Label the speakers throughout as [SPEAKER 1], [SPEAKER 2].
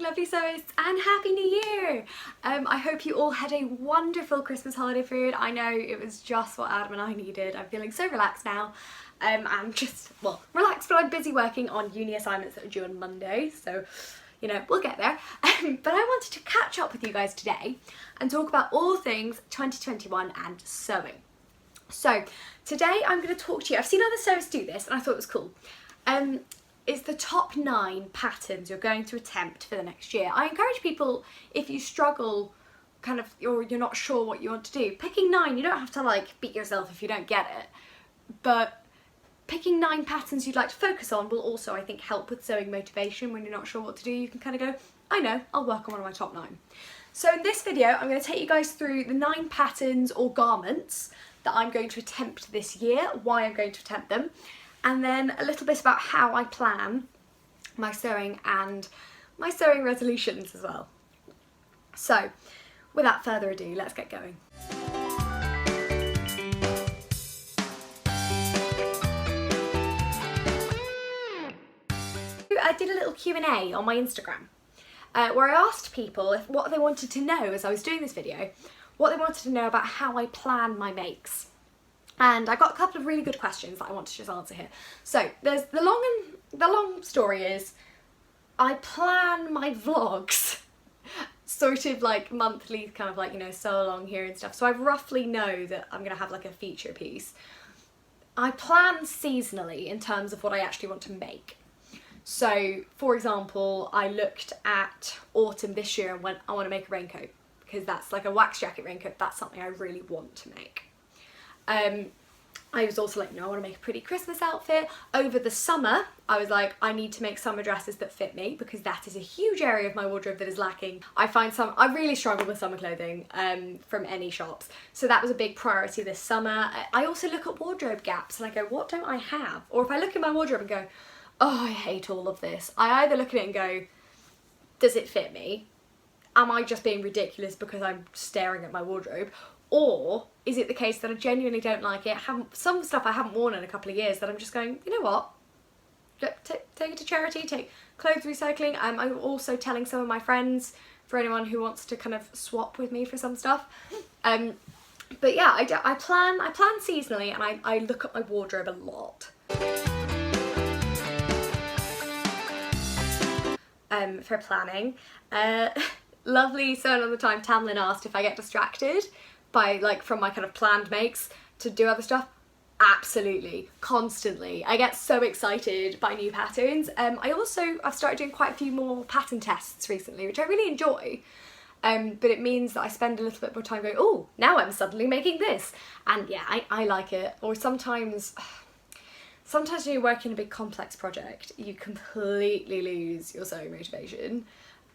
[SPEAKER 1] lovely sewists, and Happy New Year! I hope you all had a wonderful Christmas holiday period. I know it was just what Adam and I needed. I'm feeling so relaxed now. I'm just, well, relaxed, but I'm busy working on uni assignments that are due on Monday, so, you know, we'll get there. But I wanted to catch up with you guys today and talk about all things 2021 and sewing. So, today I'm going to talk to you, I've seen other sewists do this and I thought it was cool. It's the top 9 patterns you're going to attempt for the next year. I encourage people, if you struggle or you're not sure what you want to do, picking 9, you don't have to like beat yourself if you don't get it, but picking 9 patterns you'd like to focus on will also, I think, help with sewing motivation. When you're not sure what to do, you can kind of go, I know, I'll work on one of my top 9. So in this video, I'm going to take you guys through the 9 patterns or garments that I'm going to attempt this year, why I'm going to attempt them, and then a little bit about how I plan my sewing and my sewing resolutions as well. So, without further ado, let's get going. I did a little Q&A on my Instagram where I asked people what they wanted to know as I was doing this video, what they wanted to know about how I plan my makes. And I got a couple of really good questions that I want to just answer here. So there's the long story is I plan my vlogs sort of like monthly, kind of like, you know, sew along here and stuff. So I roughly know that I'm gonna have like a feature piece. I plan seasonally in terms of what I actually want to make. So for example, I looked at autumn this year and went, I want to make a raincoat because that's like a wax jacket raincoat. That's something I really want to make. I was also like, no, I want to make a pretty Christmas outfit. Over the summer, I was like, I need to make summer dresses that fit me because that is a huge area of my wardrobe that is lacking. I really struggle with summer clothing from any shops. So that was a big priority this summer. I also look at wardrobe gaps and I go, what don't I have? Or if I look at my wardrobe and go, oh, I hate all of this. I either look at it and go, does it fit me? Am I just being ridiculous because I'm staring at my wardrobe? Or is it the case that I genuinely don't like it? Some stuff I haven't worn in a couple of years that I'm just going, you know what? Take it to charity, take clothes recycling. I'm also telling some of my friends, for anyone who wants to kind of swap with me for some stuff. But yeah, I plan seasonally, and I look at my wardrobe a lot. For planning. Lovely Sewing All the Time Tamlin asked if I get distracted from my kind of planned makes to do other stuff. Absolutely, constantly. I get so excited by new patterns. I've started doing quite a few more pattern tests recently, which I really enjoy. But it means that I spend a little bit more time going, oh, now I'm suddenly making this. And yeah, I like it. Or sometimes when you're working on a big complex project, you completely lose your sewing motivation.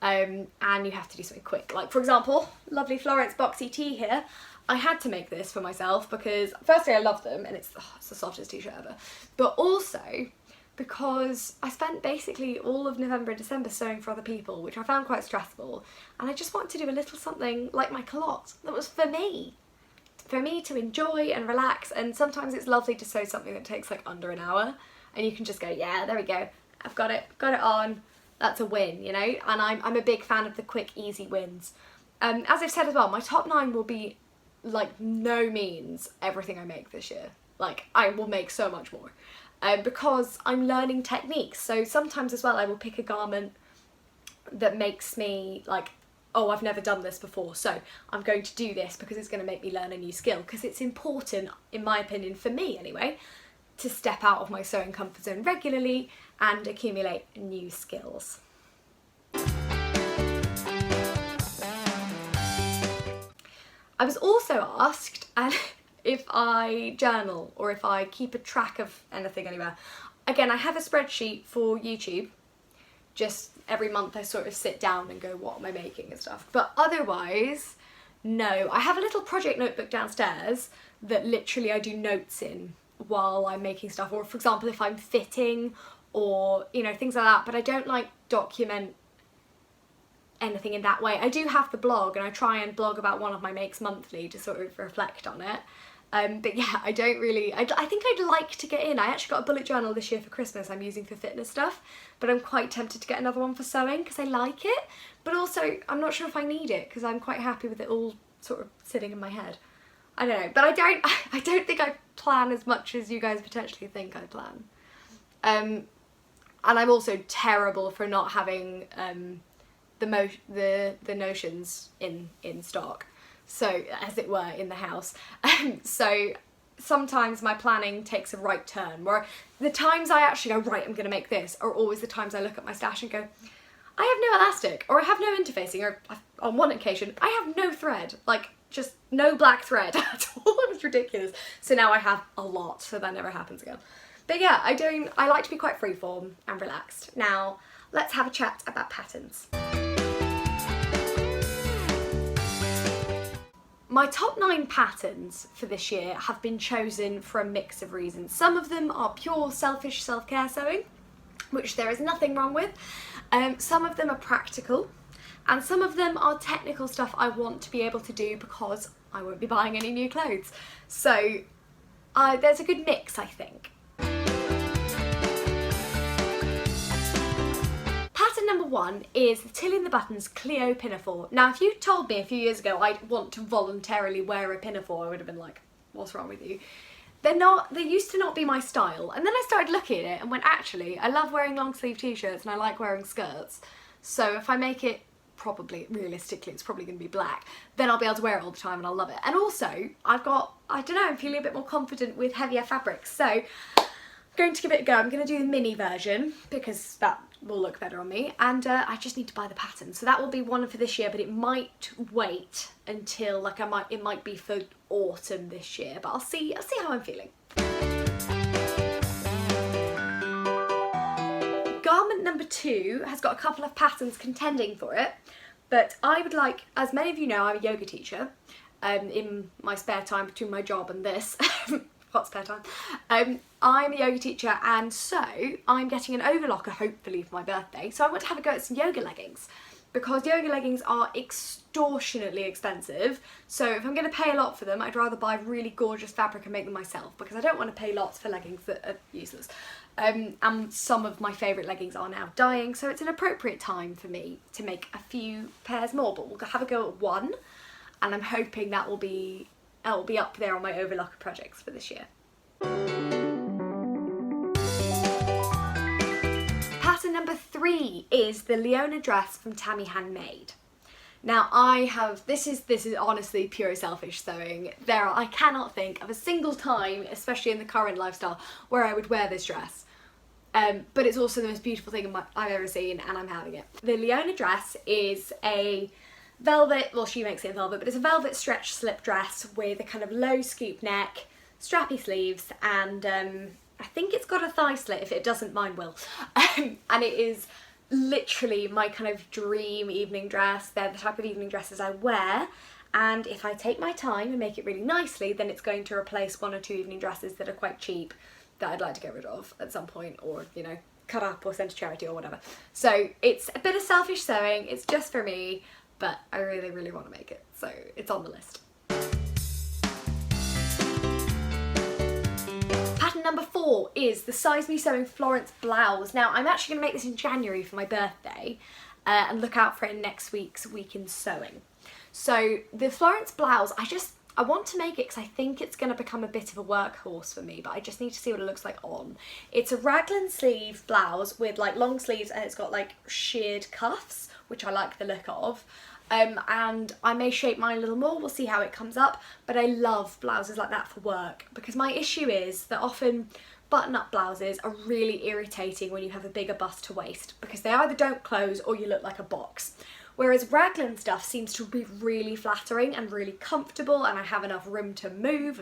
[SPEAKER 1] And you have to do something quick. Like, for example, lovely Florence boxy tee here. I had to make this for myself because, firstly, I love them and it's the softest t-shirt ever. But also because I spent basically all of November and December sewing for other people, which I found quite stressful. And I just wanted to do a little something like my culotte that was for me to enjoy and relax. And sometimes it's lovely to sew something that takes like under an hour and you can just go, yeah, there we go. I've got it on. That's a win, you know? And I'm a big fan of the quick, easy wins. As I've said as well, my top 9 will be, like, no means everything I make this year. Like, I will make so much more. Because I'm learning techniques. So sometimes as well, I will pick a garment that makes me, like, oh, I've never done this before, so I'm going to do this because it's going to make me learn a new skill. Because it's important, in my opinion, for me anyway, to step out of my sewing comfort zone regularly and accumulate new skills. I was also asked if I journal or if I keep a track of anything anywhere. Again, I have a spreadsheet for YouTube. Just every month I sort of sit down and go, what am I making and stuff. But otherwise, no. I have a little project notebook downstairs that literally I do notes in while I'm making stuff, or for example if I'm fitting or, you know, things like that, but I don't like document anything in that way. I do have the blog and I try and blog about one of my makes monthly to sort of reflect on it, But yeah, I don't really, I think I'd like to get in. I actually got a bullet journal this year for Christmas I'm using for fitness stuff, but I'm quite tempted to get another one for sewing because I like it, but also I'm not sure if I need it because I'm quite happy with it all sort of sitting in my head. I don't know, but I don't think I plan as much as you guys potentially think I plan. And I'm also terrible for not having the notions in stock, so as it were, in the house. So sometimes my planning takes a right turn, where the times I actually go, right, I'm gonna make this, are always the times I look at my stash and go, I have no elastic, or I have no interfacing, or on one occasion I have no thread, like just no black thread at all. It was ridiculous. So now I have a lot, so that never happens again. But yeah, I like to be quite freeform and relaxed. Now let's have a chat about patterns. My top 9 patterns for this year have been chosen for a mix of reasons. Some of them are pure selfish self-care sewing, which there is nothing wrong with. Some of them are practical, and some of them are technical stuff I want to be able to do because I won't be buying any new clothes. So there's a good mix, I think. Pattern number 1 is the Tilly and the Buttons Clio Pinafore. Now, if you told me a few years ago I'd want to voluntarily wear a pinafore, I would have been like, what's wrong with you? They used to not be my style, and then I started looking at it and went, actually, I love wearing long sleeve t-shirts and I like wearing skirts, so if I make it, realistically, it's probably going to be black, then I'll be able to wear it all the time and I'll love it. And also, I don't know, I'm feeling a bit more confident with heavier fabrics, so I'm going to give it a go. I'm going to do the mini version because that will look better on me, and I just need to buy the pattern, so that will be one for this year, but it might wait until, like, it might be for autumn this year, but I'll see how I'm feeling. Garment number 2 has got a couple of patterns contending for it, but I would like, as many of you know, I'm a yoga teacher in my spare time between my job and this. Got spare time. I'm a yoga teacher, and so I'm getting an overlocker hopefully for my birthday, so I want to have a go at some yoga leggings, because yoga leggings are extortionately expensive, so if I'm going to pay a lot for them, I'd rather buy really gorgeous fabric and make them myself, because I don't want to pay lots for leggings that are useless. And some of my favourite leggings are now dying, so it's an appropriate time for me to make a few pairs more, but we'll have a go at one, and I'm hoping that will be up there on my overlocker projects for this year. Pattern number 3 is the Leona dress from Tammy Handmade. Now this is honestly pure selfish sewing. I cannot think of a single time, especially in the current lifestyle, where I would wear this dress. But it's also the most beautiful thing I've ever seen, and I'm having it. The Leona dress is a velvet, well, she makes it in velvet, but it's a velvet stretch slip dress with a kind of low scoop neck, strappy sleeves, and I think it's got a thigh slit. If it doesn't, mine will. And it is literally my kind of dream evening dress. They're the type of evening dresses I wear, and if I take my time and make it really nicely, then it's going to replace 1 or 2 evening dresses that are quite cheap that I'd like to get rid of at some point, or, you know, cut up or send to charity or whatever. So it's a bit of selfish sewing, it's just for me, but I really, really want to make it, so it's on the list. Pattern number 4 is the Size Me Sewing Florence blouse. Now, I'm actually going to make this in January for my birthday, and look out for it in next week's Week in Sewing. So the Florence blouse, I want to make it because I think it's going to become a bit of a workhorse for me, but I just need to see what it looks like on. It's a raglan sleeve blouse with like long sleeves, and it's got like sheared cuffs, which I like the look of. And I may shape mine a little more, we'll see how it comes up, but I love blouses like that for work, because my issue is that often button-up blouses are really irritating when you have a bigger bust to waist, because they either don't close or you look like a box. Whereas raglan stuff seems to be really flattering and really comfortable, and I have enough room to move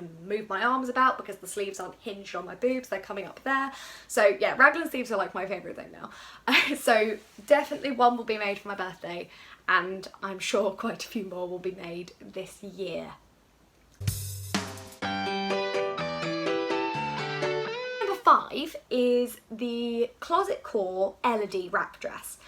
[SPEAKER 1] my arms about because the sleeves aren't hinged on my boobs, they're coming up there. So yeah, raglan sleeves are like my favourite thing now. So definitely one will be made for my birthday, and I'm sure quite a few more will be made this year. Number 5 is the Closet Core Elodie wrap dress.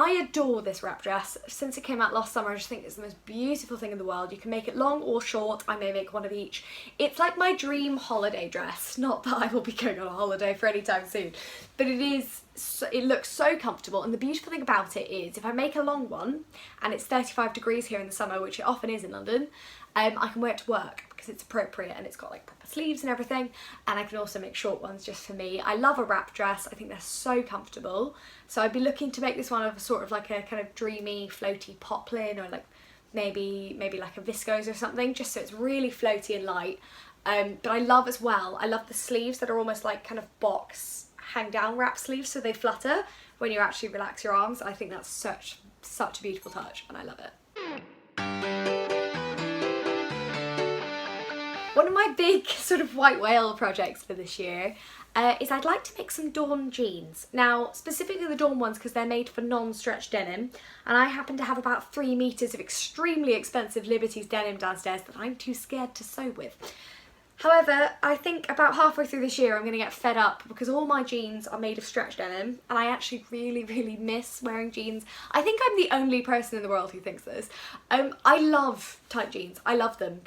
[SPEAKER 1] I adore this wrap dress. Since it came out last summer, I just think it's the most beautiful thing in the world. You can make it long or short. I may make one of each. It's like my dream holiday dress. Not that I will be going on a holiday for any time soon, but it looks so comfortable. And the beautiful thing about it is if I make a long one and it's 35 degrees here in the summer, which it often is in London, I can wear it to work because it's appropriate and it's got like proper sleeves and everything. And I can also make short ones just for me. I love a wrap dress. I think they're so comfortable. So I'd be looking to make this one of a sort of like a kind of dreamy, floaty poplin, or like maybe like a viscose or something, just so it's really floaty and light. But I love as well, I love the sleeves that are almost like kind of box hang down wrap sleeves, so they flutter when you actually relax your arms. I think that's such a beautiful touch, and I love it. One of my big sort of white whale projects for this year is I'd like to make some Dawn jeans. Now, specifically the Dawn ones because they're made for non-stretch denim, and I happen to have about 3 meters of extremely expensive Liberty's denim downstairs that I'm too scared to sew with. However, I think about halfway through this year I'm going to get fed up because all my jeans are made of stretch denim, and I actually really miss wearing jeans. I think I'm the only person in the world who thinks this. I love tight jeans. I love them.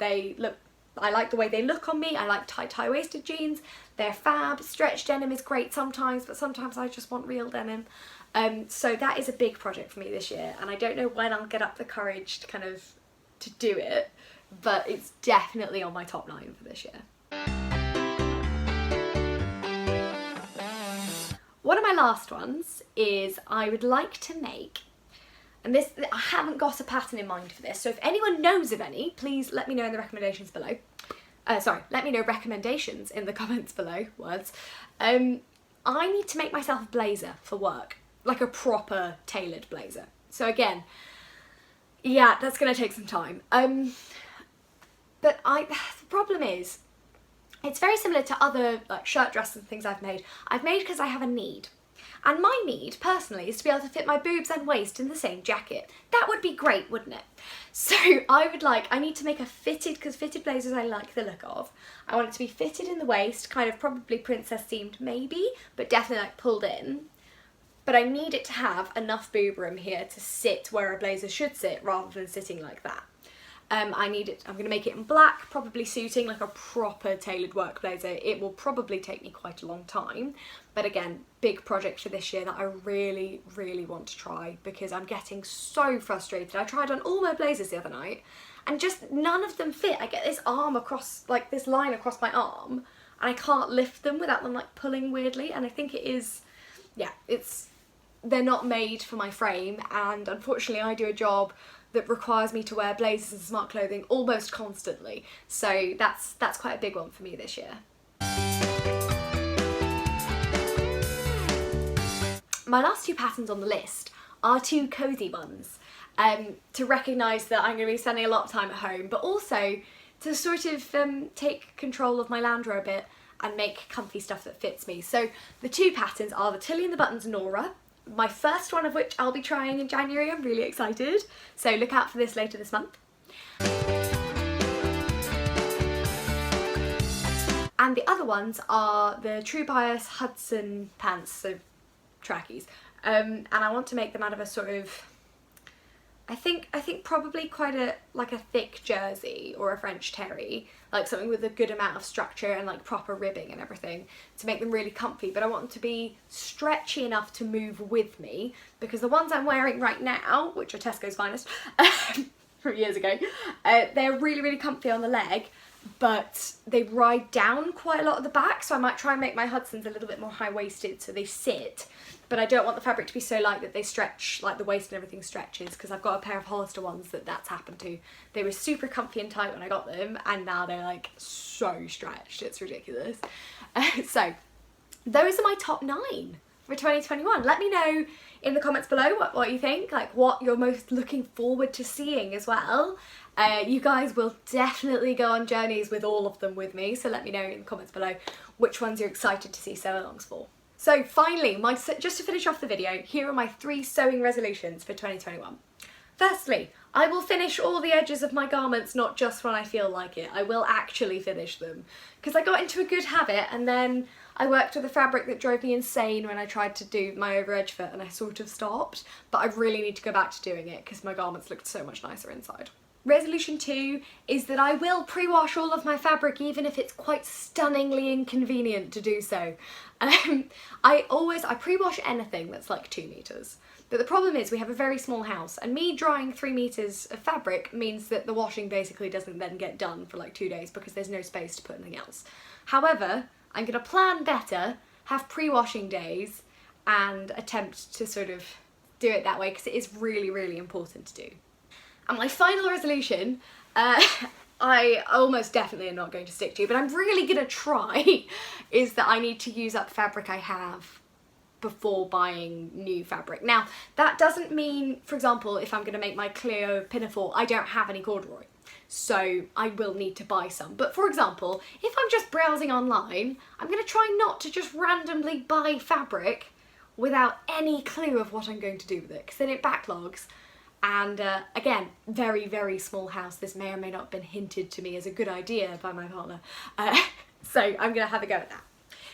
[SPEAKER 1] I like the way they look on me. I like tight high-waisted jeans. They're fab. Stretch denim is great sometimes, but sometimes I just want real denim. So that is a big project for me this year, and I don't know when I'll get up the courage to do it, but it's definitely on my top 9 for this year. One of my last ones is I would like to make, and this, I haven't got a pattern in mind for this, so if anyone knows of any, please let me know in the recommendations below. Let me know recommendations in the comments below, words. I need to make myself a blazer for work, like a proper tailored blazer. So again, yeah, that's gonna take some time. But the problem is, it's very similar to other like shirt dresses and things I've made. I've made because I have a need. And my need, personally, is to be able to fit my boobs and waist in the same jacket. That would be great, wouldn't it? So I need to make a fitted, because fitted blazers I like the look of. I want it to be fitted in the waist, kind of probably princess themed maybe, but definitely like pulled in. But I need it to have enough boob room here to sit where a blazer should sit rather than sitting like that. I'm going to make it in black, probably suiting like a proper tailored work blazer. It will probably take me quite a long time, but again, big project for this year that I really want to try because I'm getting so frustrated. I tried on all my blazers the other night and just none of them fit. I get this arm across, like this line across my arm, and I can't lift them without them like pulling weirdly, and I think it is, yeah, they're not made for my frame, and unfortunately I do a job that requires me to wear blazers and smart clothing almost constantly. So that's quite a big one for me this year. My last 2 patterns on the list are 2 cozy ones, to recognise that I'm going to be spending a lot of time at home, but also to sort of take control of my loungewear a bit and make comfy stuff that fits me. So the 2 patterns are the Tilly and the Buttons Nora, my first one of which I'll be trying in January. I'm really excited, so look out for this later this month. And the other ones are the True Bias Hudson pants, so trackies, and I want to make them out of a sort of, I think probably quite a thick jersey or a French terry, like something with a good amount of structure and like proper ribbing and everything to make them really comfy, but I want them to be stretchy enough to move with me, because the ones I'm wearing right now, which are Tesco's finest from years ago, they're really comfy on the leg, but they ride down quite a lot at the back, so I might try and make my Hudsons a little bit more high-waisted so they sit, but I don't want the fabric to be so light that they stretch, like the waist and everything stretches, because I've got a pair of Hollister ones that's happened to. They were super comfy and tight when I got them, and now they're like so stretched, it's ridiculous. So those are my top 9 for 2021. Let me know in the comments below what you think, like what you're most looking forward to seeing as well. You guys will definitely go on journeys with all of them with me, so let me know in the comments below which ones you're excited to see sew-alongs for. So finally, just to finish off the video, here are my 3 sewing resolutions for 2021. Firstly, I will finish all the edges of my garments, not just when I feel like it. I will actually finish them, because I got into a good habit and then I worked with a fabric that drove me insane when I tried to do my over edge fit, and I sort of stopped, but I really need to go back to doing it because my garments looked so much nicer inside. Resolution 2 is that I will pre-wash all of my fabric even if it's quite stunningly inconvenient to do so. I pre-wash anything that's like 2 meters. But the problem is we have a very small house, and me drying 3 meters of fabric means that the washing basically doesn't then get done for like 2 days because there's no space to put anything else. However, I'm going to plan better, have pre-washing days, and attempt to sort of do it that way because it is really, really important to do. And my final resolution, I almost definitely am not going to stick to, but I'm really going to try, is that I need to use up fabric I have before buying new fabric. Now, that doesn't mean, for example, if I'm going to make my Cleo pinafore, I don't have any corduroy, so I will need to buy some. But for example, if I'm just browsing online, I'm going to try not to just randomly buy fabric without any clue of what I'm going to do with it, because then it backlogs. And again, very, very small house. This may or may not have been hinted to me as a good idea by my partner. So I'm going to have a go at that.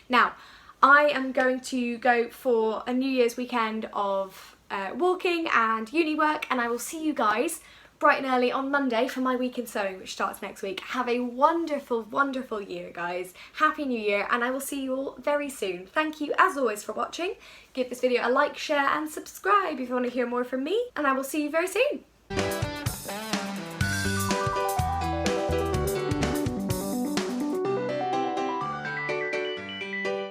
[SPEAKER 1] Now, I am going to go for a New Year's weekend of walking and uni work, and I will see you guys bright and early on Monday for my week in sewing, which starts next week. Have a wonderful, wonderful year, guys. Happy New Year, and I will see you all very soon. Thank you, as always, for watching. Give this video a like, share, and subscribe if you want to hear more from me, and I will see you very soon.